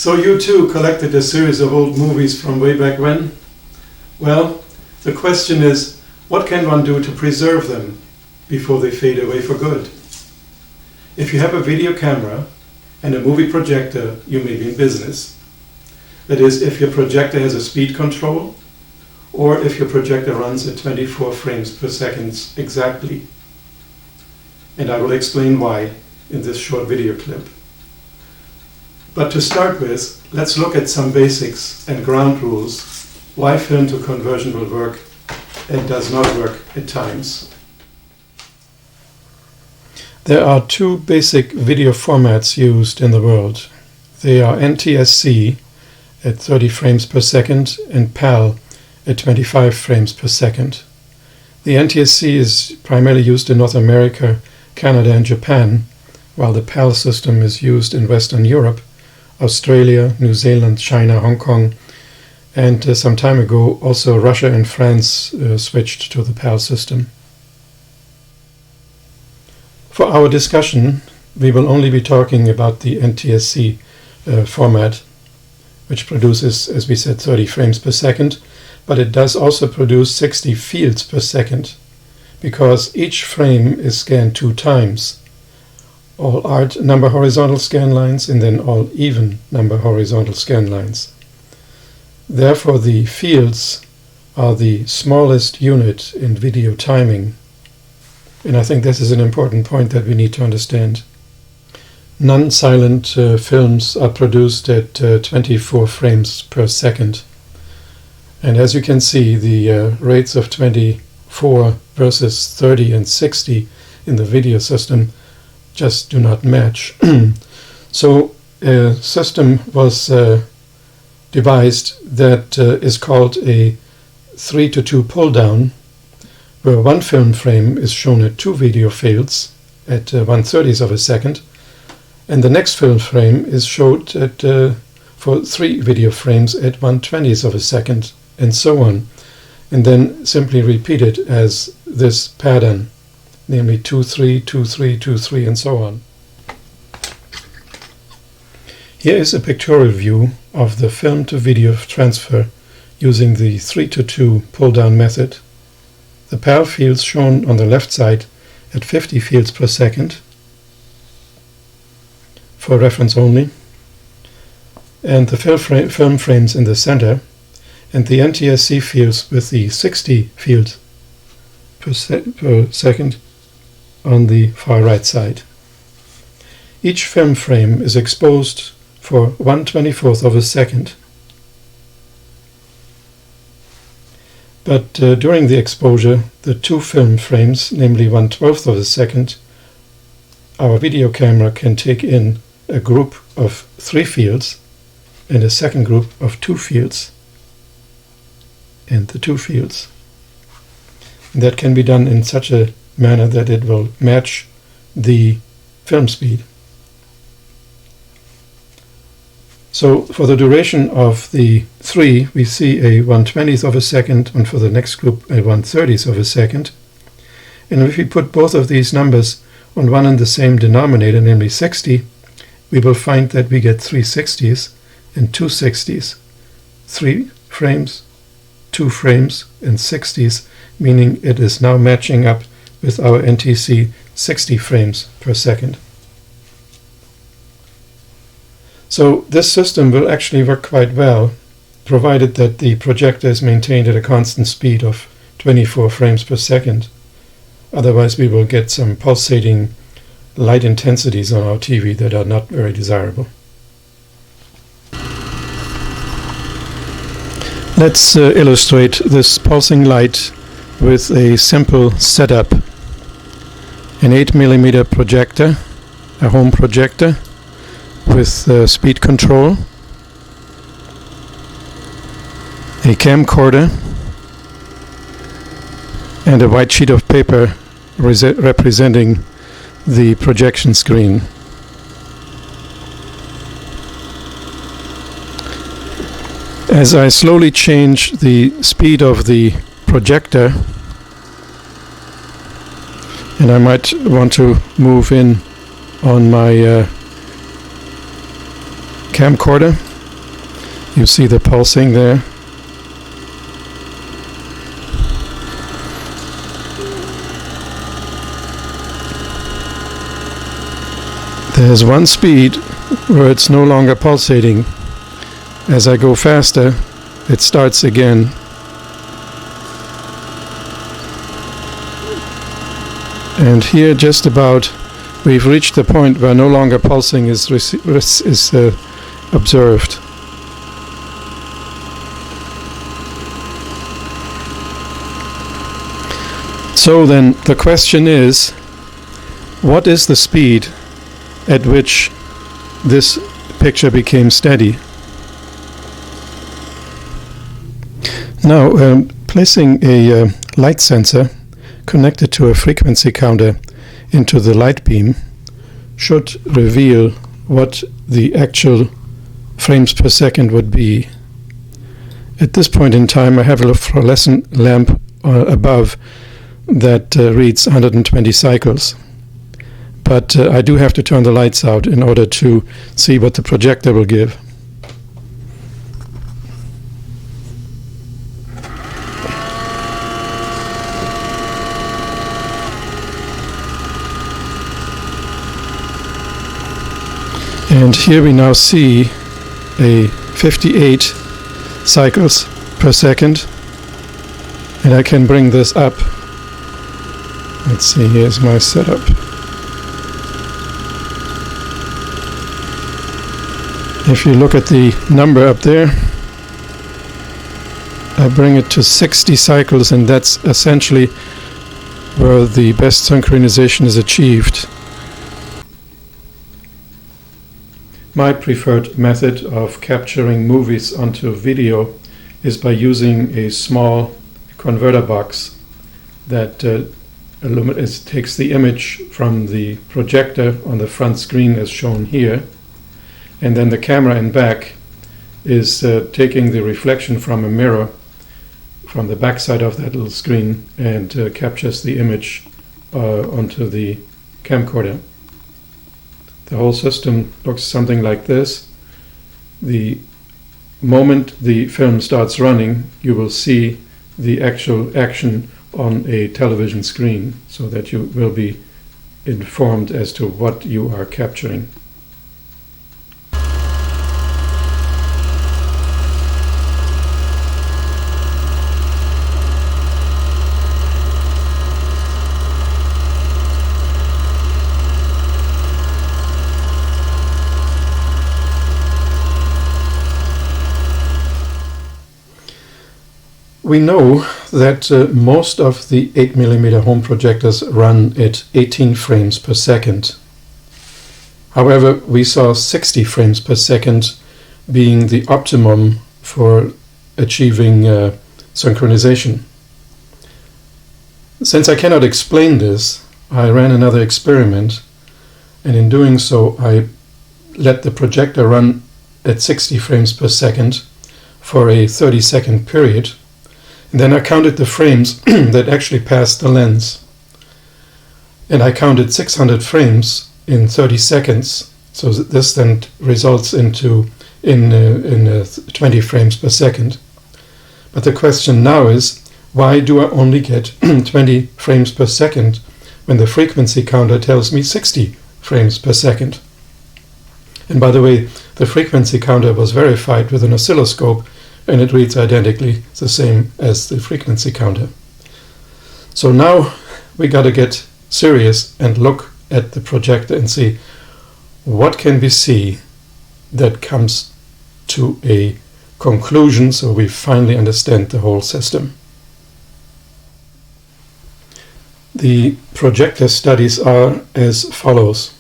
So you too collected a series of old movies from way back when? Well, the question is, what can one do to preserve them before they fade away for good? If you have a video camera and a movie projector, you may be in business. That is, if your projector has a speed control, or if your projector runs at 24 frames per second exactly. And I will explain why in this short video clip. But to start with, let's look at some basics and ground rules why film to conversion will work and does not work at times. There are two basic video formats used in the world. They are NTSC at 30 frames per second and PAL at 25 frames per second. The NTSC is primarily used in North America, Canada and Japan, while the PAL system is used in Western Europe, Australia, New Zealand, China, Hong Kong, and some time ago also Russia and France switched to the PAL system. For our discussion, we will only be talking about the NTSC format, which produces, as we said, 30 frames per second, but it does also produce 60 fields per second, because each frame is scanned 2 times. All odd number horizontal scan lines and then all even number horizontal scan lines. Therefore, the fields are the smallest unit in video timing. And I think this is an important point that we need to understand. Non-silent films are produced at 24 frames per second. And as you can see, the rates of 24 versus 30 and 60 in the video system just do not match. So a system was devised that is called a 3:2 pull-down, where one film frame is shown at 2 video fields at 1/30 of a second, and the next film frame is showed at for 3 video frames at 1/20 of a second, and so on, and then simply repeated as this pattern, namely 2-3, 2-3, 2-3, and so on. Here is a pictorial view of the film to video transfer using the 3:2 pull-down method. The PAL fields shown on the left side at 50 fields per second, for reference only, and the film frames in the center, and the NTSC fields with the 60 fields per second on the far right side. Each film frame is exposed for 1/24 of a second. But during the exposure, the 2 film frames, namely 1/12 of a second, our video camera can take in a group of 3 fields and a second group of 2 fields and the 2 fields. And that can be done in such a manner that it will match the film speed. So for the duration of the 3, we see a 1/20 of a second, and for the next group a 1/30 of a second. And if we put both of these numbers on one and the same denominator, namely 60, we will find that we get 3 60s and 2 60s. 3 frames, 2 frames, and 60s, meaning it is now matching up with our NTC 60 frames per second. So this system will actually work quite well, provided that the projector is maintained at a constant speed of 24 frames per second. Otherwise we will get some pulsating light intensities on our TV that are not very desirable. Let's illustrate this pulsing light with a simple setup. An 8mm projector, a home projector, with speed control, a camcorder, and a white sheet of paper representing the projection screen. As I slowly change the speed of the projector, and I might want to move in on my camcorder, You see the pulsing there. There's one speed where it's no longer pulsating. As I go faster, it starts again. And here just about we've reached the point where no longer pulsing is observed. So then the question is, what is the speed at which this picture became steady? Now, placing a light sensor connected to a frequency counter into the light beam should reveal what the actual frames per second would be. At this point in time, I have a fluorescent lamp above that reads 120 cycles. But I do have to turn the lights out in order to see what the projector will give. And here we now see a 58 cycles per second, and I can bring this up. Let's see, here's my setup. If you look at the number up there, I bring it to 60 cycles, and that's essentially where the best synchronization is achieved. My preferred method of capturing movies onto video is by using a small converter box that takes the image from the projector on the front screen as shown here, and then the camera in back is taking the reflection from a mirror from the back side of that little screen and captures the image onto the camcorder. The whole system looks something like this. The moment the film starts running, you will see the actual action on a television screen, so that you will be informed as to what you are capturing. We know that most of the 8mm home projectors run at 18 frames per second. However, we saw 60 frames per second being the optimum for achieving synchronization. Since I cannot explain this, I ran another experiment, and in doing so I let the projector run at 60 frames per second for a 30-second period. And then I counted the frames that actually passed the lens. And I counted 600 frames in 30 seconds. So this then results in 20 frames per second. But the question now is, why do I only get 20 frames per second when the frequency counter tells me 60 frames per second? And by the way, the frequency counter was verified with an oscilloscope, and it reads identically the same as the frequency counter. So now we got to get serious and look at the projector and see what can we see that comes to a conclusion, so we finally understand the whole system. The projector studies are as follows.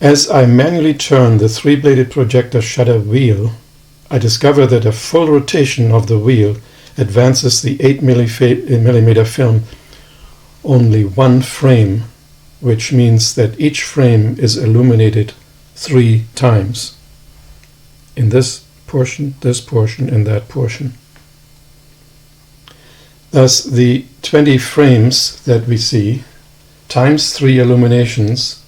As I manually turn the 3-bladed projector shutter wheel, I discover that a full rotation of the wheel advances the 8mm film only one frame, which means that each frame is illuminated 3 times. In this portion, and that portion. Thus, the 20 frames that we see times 3 illuminations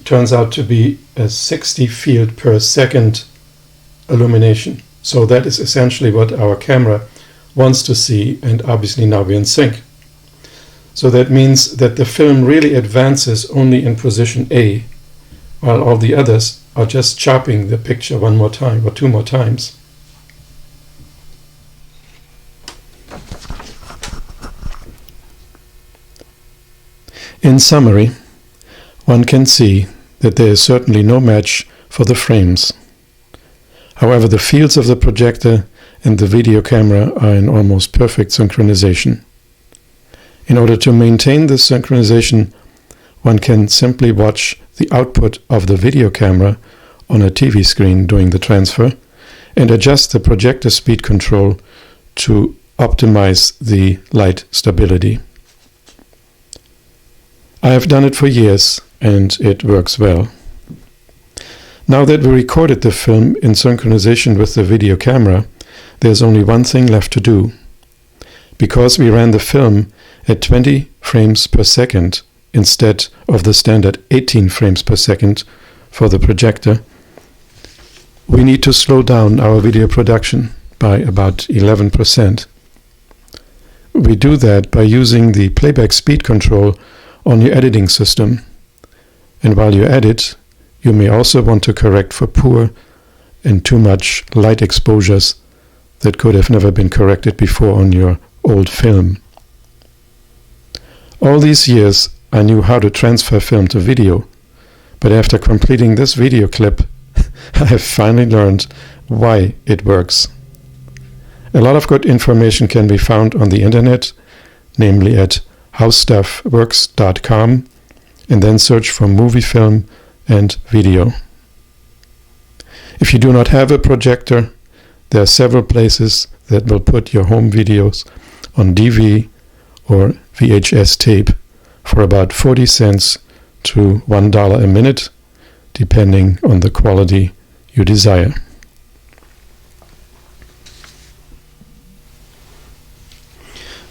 turns out to be a 60 field per second illumination. So that is essentially what our camera wants to see, and obviously now we're in sync. So that means that the film really advances only in position A, while all the others are just chopping the picture one more time or two more times. In summary, one can see that there is certainly no match for the frames. However, the fields of the projector and the video camera are in almost perfect synchronization. In order to maintain this synchronization, one can simply watch the output of the video camera on a TV screen during the transfer and adjust the projector speed control to optimize the light stability. I have done it for years and it works well. Now that we recorded the film in synchronization with the video camera, there's only one thing left to do. Because we ran the film at 20 frames per second instead of the standard 18 frames per second for the projector, we need to slow down our video production by about 11%. We do that by using the playback speed control on your editing system. And while you edit, you may also want to correct for poor and too much light exposures that could have never been corrected before on your old film. All these years I knew how to transfer film to video, but after completing this video clip I have finally learned why it works. A lot of good information can be found on the internet, namely at howstuffworks.com, and then search for movie film and video. If you do not have a projector, there are several places that will put your home videos on DV or VHS tape for about 40 cents to $1 a minute, depending on the quality you desire.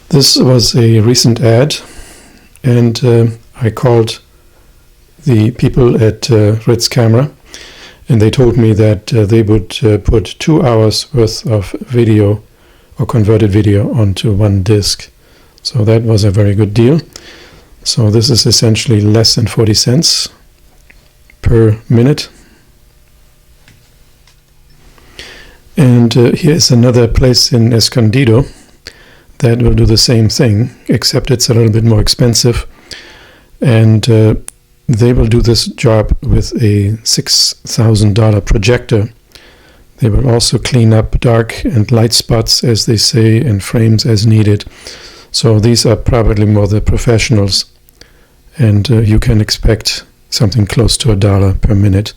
This was a recent ad, and I called the people at Ritz Camera, and they told me that they would put 2 hours worth of video or converted video onto one disc. So that was a very good deal. So this is essentially less than 40 cents per minute. And here's another place in Escondido that will do the same thing, except it's a little bit more expensive. And they will do this job with a $6,000 projector. They will also clean up dark and light spots, as they say, and frames as needed. So these are probably more the professionals, and you can expect something close to $1 per minute.